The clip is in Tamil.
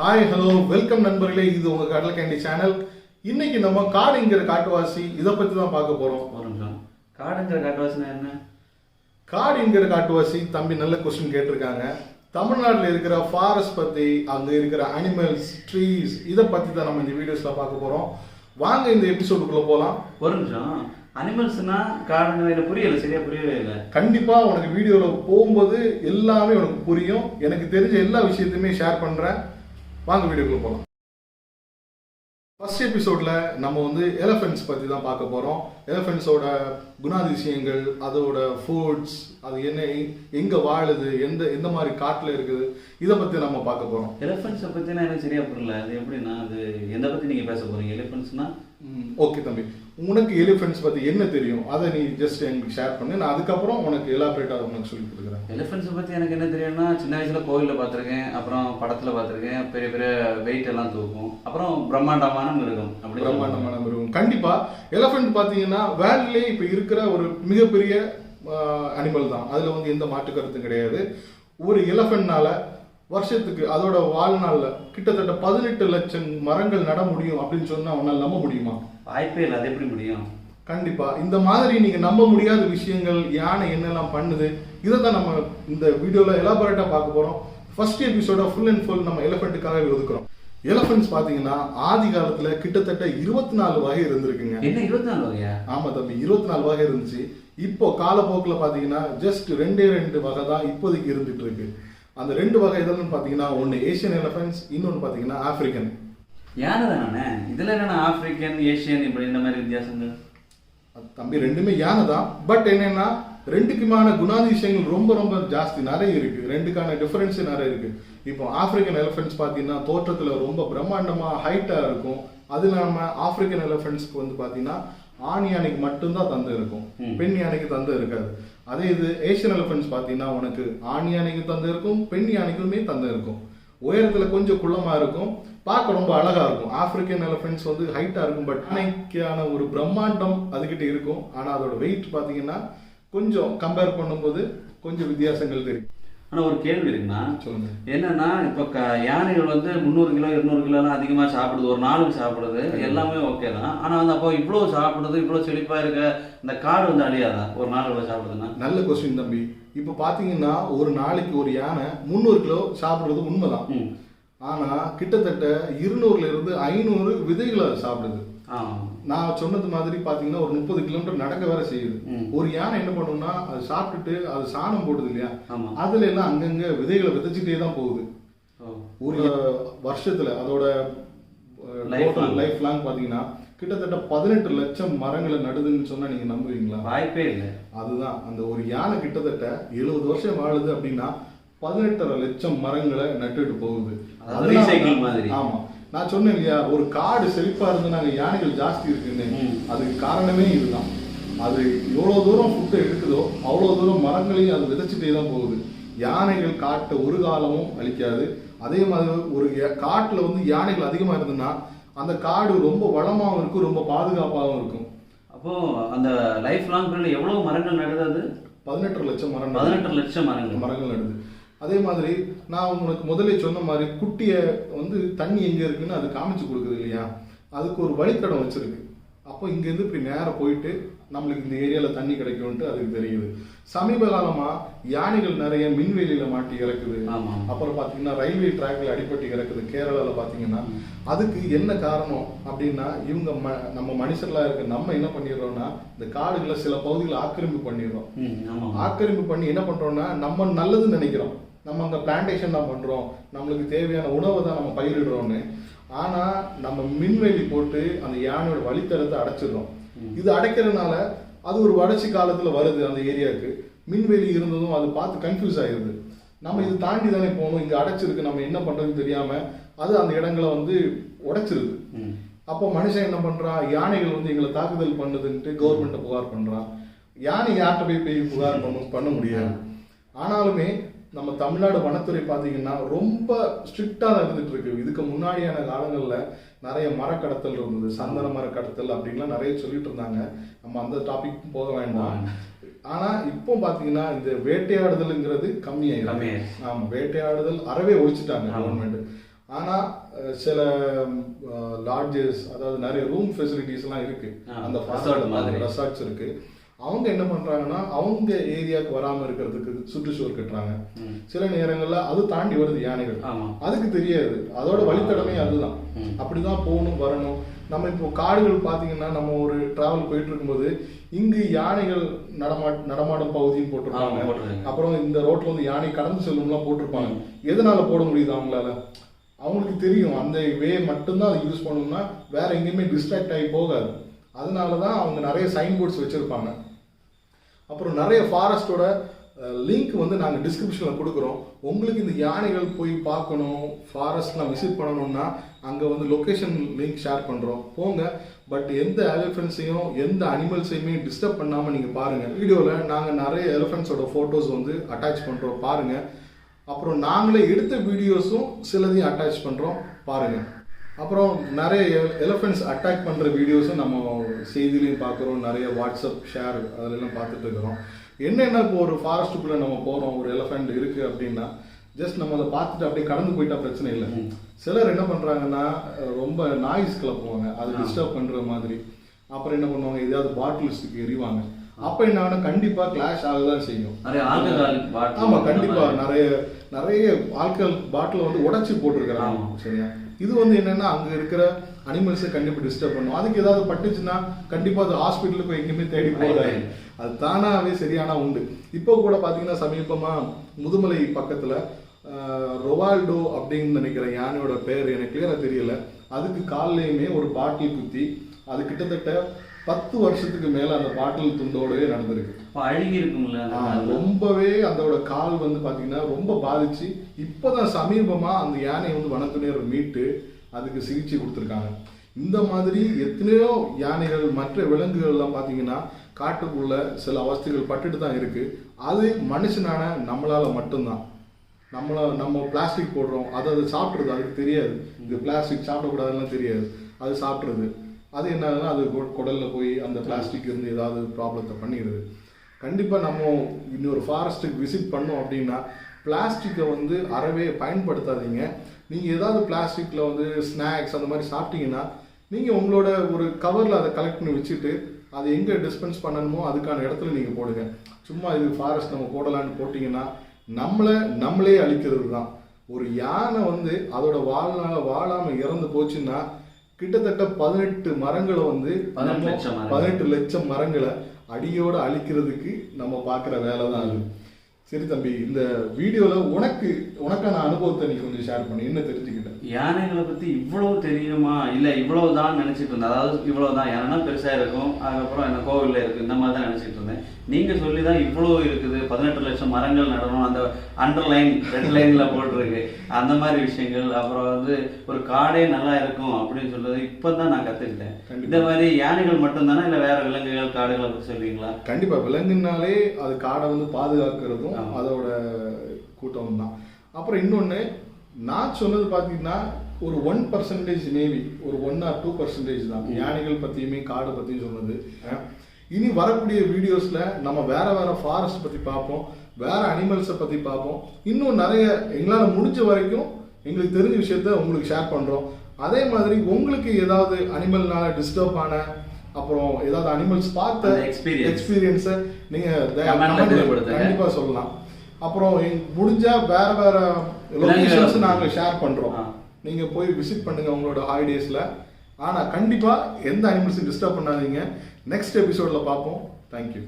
ஹாய் ஹலோ வெல்கம் நண்பர்களே, இது உங்க கடல் கேண்டி சேனல். இன்னைக்கு நம்ம காடுங்கிற காட்டுவாசி இதை பத்தி தான் பார்க்க போறோம். ஒரு நிமிஷம், காடுங்கிற காட்டுவாசினா என்ன? காடுங்கிற காட்டுவாசி தம்பி நல்ல கொஸ்டின் கேட்டிருக்காங்க. தமிழ்நாட்டில் இருக்கிற ஃபாரஸ்ட் பத்தி, அங்க இருக்கிற அனிமல்ஸ், ட்ரீஸ் இதை பத்தி தான் நம்ம இந்த வீடியோஸ்ல பார்க்க போறோம். வாங்க இந்த எபிசோடுக்குள்ள போலாம். ஒரு நிமிஷம், அனிமல்ஸ்னா காடுங்கிற எனக்கு புரியல, சரியா புரியவே இல்லை. கண்டிப்பா உனக்கு வீடியோல போகும்போது எல்லாமே உனக்கு புரியும். எனக்கு தெரிஞ்ச எல்லா விஷயத்தையுமே ஷேர் பண்றேன். வாங்க வீடியோக்குள்ள போகலாம். ஃபர்ஸ்ட் எபிசோட்ல நம்ம எலிஃபென்ட்ஸ் பத்தி தான் பார்க்க போறோம். எலிஃபென்ட்ஸோட குணாதிசயங்கள், அதோட ஃபுட்ஸ், அது என்ன, எங்க வாழுது, எந்த மாதிரி காட்டுல இருக்குது, இதை பத்தி நம்ம பார்க்க போறோம். எலிஃபென்ட்ஸை பத்தினா எனக்கு சரியா புரியல. அது எப்படின்னா, அது எந்த பத்தி நீங்க பேச போறீங்க? எலிஃபென்ட்ஸ்னா ஓகே தம்பி, உனக்கு எலிஃபென்ட்ஸ் பத்தி என்ன தெரியும் அதை நீ ஜஸ்ட் எங்களுக்கு ஷேர் பண்ணு. நான் அதுக்கப்புறம் உனக்கு எலாபரேட்டா உனக்கு சொல்லி கொடுக்குறேன். எலிஃபென்ட்ஸ் பத்தி எனக்கு என்ன தெரியும்னா, சின்ன வயசுல கோவில்ல பார்த்துருக்கேன், அப்புறம் படத்துல பார்த்துருக்கேன். பெரிய பெரிய வெயிட் எல்லாம் தூக்கும், அப்புறம் பிரம்மாண்டமான மிருகம். அப்படி பிரம்மாண்டமான மிருகம். கண்டிப்பா எலிஃபென்ட் பாத்தீங்கன்னா வேர்ல்ட்லயே இப்ப இருக்கிற ஒரு மிகப்பெரிய அனிமல் தான். அதுல எந்த மாற்று கருத்தும் கிடையாது. ஒரு எலிஃபென்ட்னால வருஷத்துக்கு அதோட வாழ்நாள்ல கிட்டத்தட்ட 18 லட்சம் மரங்கள் நட முடியும் அப்படின்னு சொன்னா உன்னால நம்ப முடியுமா? வாய்ப்பே இல்லை. அது எப்படி முடியும்? கண்டிப்பா இந்த மாதிரி நீங்க நம்ப முடியாத விஷயங்கள் யானை என்னெல்லாம் பண்ணுது, இதை தான் நம்ம இந்த வீடியோல எலாபரேட்டா பார்க்க போறோம். ஃபர்ஸ்ட் எபிசோட ஃபுல் அண்ட் ஃபுல் நம்ம எலிஃபென்ட்டுக்காக ஒதுக்குறோம். எலிஃபென்ட்ஸ் பாத்தீங்கன்னா ஆதி காலத்துல கிட்டத்தட்ட 24 வகை இருந்திருக்குங்க. என்ன 24 வகையா? ஆமா தம்பி, 24 வகை இருந்துச்சு. இப்போ காலப்போக்கில் பாத்தீங்கன்னா ஜஸ்ட் 2 வகை தான் இப்போதைக்கு இருந்துட்டு இருக்கு. அந்த 2 வகை எதுன்னு பாத்தீங்கன்னா, ஒன்னு ஏசியன் எலிஃபென்ட்ஸ், இன்னொன்னு பாத்தீங்கன்னா ஆப்பிரிக்கன். யானை தானே இதுல? என்னன்னா ஆப்பிரிக்கன், ஏசியன், இப்படி இந்த மாதிரி வித்தியாசங்கள்? தம்பி ரெண்டுமே யானை தான். பட் என்னன்னா ரெண்டுக்குமான குணாதிசயங்கள் ரொம்ப ரொம்ப ஜாஸ்தி நிறைய இருக்கு. ரெண்டுக்கான டிஃபரன்ஸ் நிறைய இருக்கு. இப்போ ஆப்பிரிக்கன் எலிஃபென்ட்ஸ் பாத்தீங்கன்னா தோற்றத்துல ரொம்ப பிரம்மாண்டமா ஹைட்டா இருக்கும். அது இல்லாம ஆப்பிரிக்கன் எலிஃபென்ட்ஸ்க்கு பாத்தீங்கன்னா ஆண் யானைக்கு மட்டும்தான் தந்தை இருக்கும், பெண் யானைக்கு தந்தை இருக்காது. அதே இது ஏசியன் எலிஃபென்ட்ஸ் பாத்தீங்கன்னா உனக்கு ஆண் யானைக்கு தந்தை இருக்கும், பெண் யானைக்குமே தந்தை இருக்கும். உயரத்துல கொஞ்சம் குள்ளமா இருக்கும், பார்க்க ரொம்ப அழகா இருக்கும். ஆப்பிரிக்கன் எலிஃபென்ட்ஸ் ஹைட்டா இருக்கும், பட் யானைக்கான ஒரு பிரம்மாண்டம் அதுகிட்ட இருக்கும். ஆனா அதோட வெயிட் பாத்தீங்கன்னா கொஞ்சம் கம்பேர் பண்ணும்போது கொஞ்சம் வித்தியாசங்கள் தெரியும். ஆனா ஒரு கேள்வி இருக்குன்னா, சொல்லுங்க. என்னன்னா இப்ப யானைகள் 300 கிலோ 200 கிலோ எல்லாம் அதிகமா சாப்பிடுது, ஒரு நாளுக்கு சாப்பிடுது, எல்லாமே ஓகே தான். ஆனா அப்போ இவ்வளவு சாப்பிடுது, இவ்வளவு செழிப்பா இருக்க இந்த காடு அழியாதா ஒரு நாள் இவ்வளவு சாப்பிடுதுன்னா? நல்ல கொஸ்டின் தம்பி. இப்ப பாத்தீங்கன்னா ஒரு நாளைக்கு ஒரு யானை 300 கிலோ சாப்பிடுறது உண்மைதான். ஆனா கிட்டத்தட்ட 200ல இருந்து 500 விதைகளை சாப்பிடுது. நான் சொன்னது மாதிரி பாத்தீங்கன்னா ஒரு 30 கிலோமீட்டர் நடக்க வேற செய்யுது. ஒரு யானை என்ன பண்ணும்னா, அது சாப்பிட்டுட்டு அது சாணம் போடுது இல்லையா, அதுல எல்லாம் அங்கங்க விதைகளை விதைச்சுட்டே தான் போகுது. ஒரு வருஷத்துல அதோட லைஃப் லாங் பாத்தீங்கன்னா கிட்டத்தட்ட 18 லட்சம் மரங்களை நடுதுன்னு சொன்னா நீங்க நம்புவீங்களா? வாய்ப்பே இல்லை. அதுதான், அந்த ஒரு யானை கிட்டத்தட்ட 70 வருஷம் வாழுது அப்படின்னா 18.5 லட்சம் மரங்களை நட்டுட்டு போகுது. ஆமா, நான் சொன்னேன் இல்லையா, ஒரு காடு செழிப்பா இருந்து நாங்க யானைகள் ஜாஸ்தி இருக்குன்னு. அதுக்கு காரணமே இதுதான். அது எவ்வளவு தூரம் ஃபுட்டை எடுக்குதோ அவ்வளவு தூரம் மரங்களையும் அது விதைச்சிட்டே தான் போகுது. யானைகள் காட்டை ஒரு காலமும் அழிக்காது. அதே மாதிரி ஒரு காட்டுல யானைகள் அதிகமா இருந்ததுன்னா அந்த காடு ரொம்ப வளமாகவும் இருக்கும், ரொம்ப பாதுகாப்பாகவும் இருக்கும். அப்போ அந்த லைஃப் லாங் பீரியட்ல எவ்வளவு மரங்கள் நடுது? 18 லட்சம் மரங்கள். 18 லட்சம் மரங்கள் நடுது. அதே மாதிரி நான் உங்களுக்கு முதல்ல சொன்ன மாதிரி குட்டிய தண்ணி எங்க இருக்குன்னு அது காமிச்சு கொடுக்குது இல்லையா, அதுக்கு ஒரு வழித்தடம் வச்சிருக்கு. அப்போ இங்க இருந்து இப்படி நேரம் போயிட்டு நம்மளுக்கு இந்த ஏரியால தண்ணி கிடைக்கும்ட்டு அதுக்கு தெரியுது. சமீப காலமா யானைகள் நிறைய மின்வேலியில மாட்டி இறக்குது. அப்புறம் பாத்தீங்கன்னா ரயில்வே டிராக்ல அடிபட்டு இறக்குது கேரளால பாத்தீங்கன்னா. அதுக்கு என்ன காரணம் அப்படின்னா, இவங்க நம்ம மனுஷர்களா இருக்க நம்ம என்ன பண்ணிடுறோம்னா, இந்த காடுகளை சில பகுதிகளை ஆக்கிரமிப்பு பண்ணிடுறோம். ஆக்கிரமிப்பு பண்ணி என்ன பண்றோம்னா, நம்ம நல்லதுன்னு நினைக்கிறோம், நம்ம அங்க பிளான்டேஷன் தான் பண்றோம், நம்மளுக்கு தேவையான உணவை தான் நம்ம பயிரிடுறோம்னு. ஆனா நம்ம மின்வேலி போட்டு அந்த யானையோட வழித்தடத்தை அடைச்சிடுறோம். இது அடைக்கிறதுனால அது ஒரு வறட்சி காலத்துல வருது அந்த ஏரியாவுக்கு. மின்வேலி இருந்ததும் அது பார்த்து கன்ஃபியூஸ் ஆயிருது. நம்ம இது தாண்டி தானே போகணும், இங்க அடைச்சிருக்கு, நம்ம என்ன பண்றதுன்னு தெரியாம அது அந்த இடங்களை உடைச்சிருது. அப்போ மனுஷன் என்ன பண்றான், யானைகள் எங்களை தாக்குதல் பண்ணுதுன்ட்டு கவர்மெண்ட்டை புகார் பண்றான். யானை யார்கிட்ட போய் புகார் பண்ண முடியாது. ஆனாலுமே நம்ம தமிழ்நாடு வனத்துறை பாத்தீங்கன்னா ரொம்ப ஸ்ட்ரிக்டா தான் இருந்துட்டு இருக்கு. இதுக்கு முன்னாடியான காலங்கள்ல நிறைய மரக்கடத்தல் இருந்தது, சந்தன மர கடத்தல் அப்படின்லாம் நிறைய சொல்லிட்டு இருந்தாங்க. நம்ம அந்த டாபிக் போக வேண்டாம். ஆனா இப்போ பாத்தீங்கன்னா இந்த வேட்டையாடுதல்ங்கிறது கம்மியாயிருக்கு. ஆமா, வேட்டையாடுதல் அறவே ஒழிச்சுட்டாங்க கவர்மெண்ட். ஆனால் சில லாட்ஜஸ், அதாவது நிறைய ரூம் ஃபெசிலிட்டிஸ்லாம் இருக்கு, அந்த ரெசார்ட்ஸ் இருக்கு. அவங்க என்ன பண்றாங்கன்னா அவங்க ஏரியாவுக்கு வராமல் இருக்கிறதுக்கு சுற்றுச்சுவர் கட்டுறாங்க. சில நேரங்களில் அது தாண்டி வருது யானைகள், அதுக்கு தெரியாது, அதோட வழித்தடமே அதுதான். அப்படிதான் போகணும் வரணும். நம்ம இப்போ காடுகள் பார்த்தீங்கன்னா நம்ம ஒரு டிராவல் போயிட்டு இருக்கும்போது இங்கு யானைகள் நடமாடும் பகுதின்னு போட்டிருப்பாங்க. அப்புறம் இந்த ரோட்ல வந்து யானை கடந்து செல்லும்லாம் போட்டிருப்பாங்க. எதனால போட முடியுது அவங்களால? அவங்களுக்கு தெரியும் அந்த வே மட்டும்தான் அதை யூஸ் பண்ணணும்னா வேற எங்கேயுமே டிஸ்ட்ராக்ட் ஆகி போகாது. அதனால தான் அவங்க நிறைய சைன் போர்ட்ஸ் வச்சுருப்பாங்க. அப்புறம் நிறைய ஃபாரஸ்ட்டோட லிங்க் வந்து நாங்கள் டிஸ்கிரிப்ஷனில் கொடுக்குறோம். உங்களுக்கு இந்த யானைகள் போய் பார்க்கணும், ஃபாரஸ்ட்லாம் விசிட் பண்ணணும்னா அங்கே வந்து லொக்கேஷன் லிங்க் ஷேர் பண்ணுறோம், போங்க. பட் எந்த எலிஃபென்ட்ஸையும் எந்த அனிமல்ஸையுமே டிஸ்டர்ப் பண்ணாமல் நீங்கள் பாருங்கள். வீடியோவில் நாங்கள் நிறைய எலிஃபென்ட்ஸோட ஃபோட்டோஸ் வந்து அட்டாச் பண்ணுறோம், பாருங்கள். அப்புறம் நாங்களே எடுத்த வீடியோஸும் சிலதையும் அட்டாச் பண்ணுறோம், பாருங்கள். அப்புறம் நிறைய எலிஃபென்ட்ஸ் அட்டாக் பண்ணுற வீடியோஸும் நம்ம செய்திலையும் பார்க்குறோம், நிறைய வாட்ஸ்அப் ஷேர் அதிலெல்லாம் பார்த்துட்டு இருக்கிறோம். என்னென்ன இப்போ ஒரு ஃபாரஸ்ட்டுக்குள்ளே நம்ம போகிறோம், ஒரு எலிஃபெண்ட் இருக்குது அப்படின்னா ஜஸ்ட் நம்ம அதை பார்த்துட்டு அப்படியே கடந்து போயிட்டா பிரச்சனை இல்லை. சிலர் என்ன பண்ணுறாங்கன்னா ரொம்ப நாய்ஸ் கிளப்புவாங்க, அதை டிஸ்டர்ப் பண்ணுற மாதிரி. அப்புறம் என்ன பண்ணுவாங்க, எதையாவது பாட்டில்ஸுக்கு எறிவாங்க. அப்போ என்ன ஆகுனா கண்டிப்பாக கிளாஷ் ஆகதான் செய்யும். ஆமாம், கண்டிப்பாக நிறைய ஆல்கஹால் பாட்டில் வந்து உடச்சி போட்டிருக்கிறாங்க. சரியா, இது வந்து என்னன்னா அங்கே இருக்கிற அனிமல்ஸை கண்டிப்பாக டிஸ்டர்ப் பண்ணும். அதுக்கு ஏதாவது பட்டுச்சுன்னா கண்டிப்பாக அது ஹாஸ்பிட்டலுக்கு போய் எங்கேயுமே தேடி போகாது, அது தானாகவே சரியானா உண்டு. இப்போ கூட பார்த்தீங்கன்னா சமீபமாக முதுமலை பக்கத்தில் ரொவால்டோ அப்படின்னு நினைக்கிற யானையோட பேர் எனக்கு கிளியராக தெரியல, அதுக்கு கால்லையுமே ஒரு பாட்டில் குத்தி அது கிட்டத்தட்ட 10 வருஷத்துக்கு மேல அந்த பாட்டில் துண்டோடவே நடந்திருக்கு. அழுகி இருக்கும்ல, ரொம்பவே அதோட கால் வந்து பாத்தீங்கன்னா ரொம்ப பாதிச்சு. இப்பதான் சமீபமா அந்த யானை வந்து வனத்துறையினர் மீட்டு அதுக்கு சிகிச்சை கொடுத்துருக்காங்க. இந்த மாதிரி எத்தனையோ யானைகள் மற்ற விலங்குகள் எல்லாம் பாத்தீங்கன்னா காட்டுக்குள்ள சில அவஸ்தைகள் பட்டுட்டு தான் இருக்கு. அது மனுஷனான நம்மளால மட்டும்தான். நம்ம பிளாஸ்டிக் போடுறோம், அதை சாப்பிட்றது, அதுக்கு தெரியாது இது பிளாஸ்டிக் சாப்பிடக்கூடாதுன்னு தெரியாது, அது சாப்பிட்றது. அது என்னன்னா அது குடலில் போய் அந்த பிளாஸ்டிக் இருந்து ஏதாவது ப்ராப்ளத்தை பண்ணிடுது. கண்டிப்பாக நம்ம இன்னொரு ஃபாரஸ்ட்டுக்கு விசிட் பண்ணோம் அப்படின்னா பிளாஸ்டிக்கை வந்து அறவே பயன்படுத்தாதீங்க. நீங்கள் ஏதாவது பிளாஸ்டிக்கில் வந்து ஸ்நாக்ஸ் அந்த மாதிரி சாப்பிட்டீங்கன்னா நீங்கள் உங்களோட ஒரு கவரில் அதை கலெக்ட் பண்ணி வச்சுட்டு அதை எங்கே டிஸ்பென்ஸ் பண்ணணுமோ அதுக்கான இடத்துல நீங்கள் போடுங்க. சும்மா இது ஃபாரஸ்ட் நம்ம போடலான்னு போட்டிங்கன்னா நம்மளே அழிக்கிறது தான். ஒரு யானை வந்து அதோட வாழாமல் இறந்து போச்சுன்னா கிட்டத்தட்ட 18 மரங்களை வந்து 18 லட்சம் மரங்களை அடியோட அழிக்கிறதுக்கு நம்ம பார்க்குற வேலை தான் அது. சரி தம்பி, இந்த வீடியோவில் உனக்கான அனுபவத்தை நீ கொஞ்சம் ஷேர் பண்ணி என்ன தெரிஞ்சுக்கிட்டேன்? யானைகளை பற்றி இவ்வளவு தெரியுமா, இல்லை இவ்வளவுதான் நினச்சிட்டு இருந்தேன். அதாவது இவ்வளவுதான் யானைனா பெருசாக இருக்கும், அதுக்கப்புறம் என்ன கோவிலில் இருக்குது, இந்த மாதிரி தான் நினச்சிட்டு இருந்தேன். நீங்கள் சொல்லி தான் இவ்வளோ இருக்குது, 18 லட்சம் மரங்கள் நடணும், அந்த அண்டர்லைன் ரெட் லைனில் போட்டிருக்கு, அந்த மாதிரி விஷயங்கள். அப்புறம் வந்து ஒரு காடே நல்லா இருக்கும் அப்படின்னு சொல்றது இப்போ தான் நான் கற்றுக்கிட்டேன். இந்த மாதிரி யானைகள் மட்டும்தானே இல்லை வேற விலங்குகள் காடுகளை பற்றி சொல்லுவீங்களா? கண்டிப்பாக, விலங்குனாலே அது காடை வந்து பாதுகாக்கிறதும் அதோட கூட்டம் தான். அப்புறம் இன்னொன்று நான் சொன்னது பார்த்தீங்கன்னா ஒரு 1% மேபி ஒரு 1 or 2% தான் யானைகள் பற்றியுமே காடை பற்றியும் சொன்னது. இனி வரக்கூடிய வீடியோஸில் நம்ம வேற ஃபாரஸ்ட் பற்றி பார்ப்போம், வேற அனிமல்ஸை பற்றி பார்ப்போம். இன்னும் நிறைய எங்களால் முடிஞ்ச வரைக்கும் எங்களுக்கு தெரிஞ்ச விஷயத்த உங்களுக்கு ஷேர் பண்ணுறோம். அதே மாதிரி உங்களுக்கு ஏதாவது அனிமல்னால டிஸ்டர்ப் ஆன அப்புறம் ஏதாவது அனிமல்ஸ் பார்த்த எக்ஸ்பீரியன்ஸை நீங்கள் கண்டிப்பாக சொல்லலாம். அப்புறம் முடிஞ்சா வேற லொகேஷன்ஸ் நாங்கள் ஷேர் பண்ணுறோம், நீங்கள் போய் விசிட் பண்ணுங்கள் உங்களோட ஹாலிடேஸில். ஆனால் கண்டிப்பாக எந்த அனிமல்ஸையும் டிஸ்டர்ப் பண்ணாதீங்க. நெக்ஸ்ட் எபிசோடில் பார்ப்போம். தேங்க்யூ.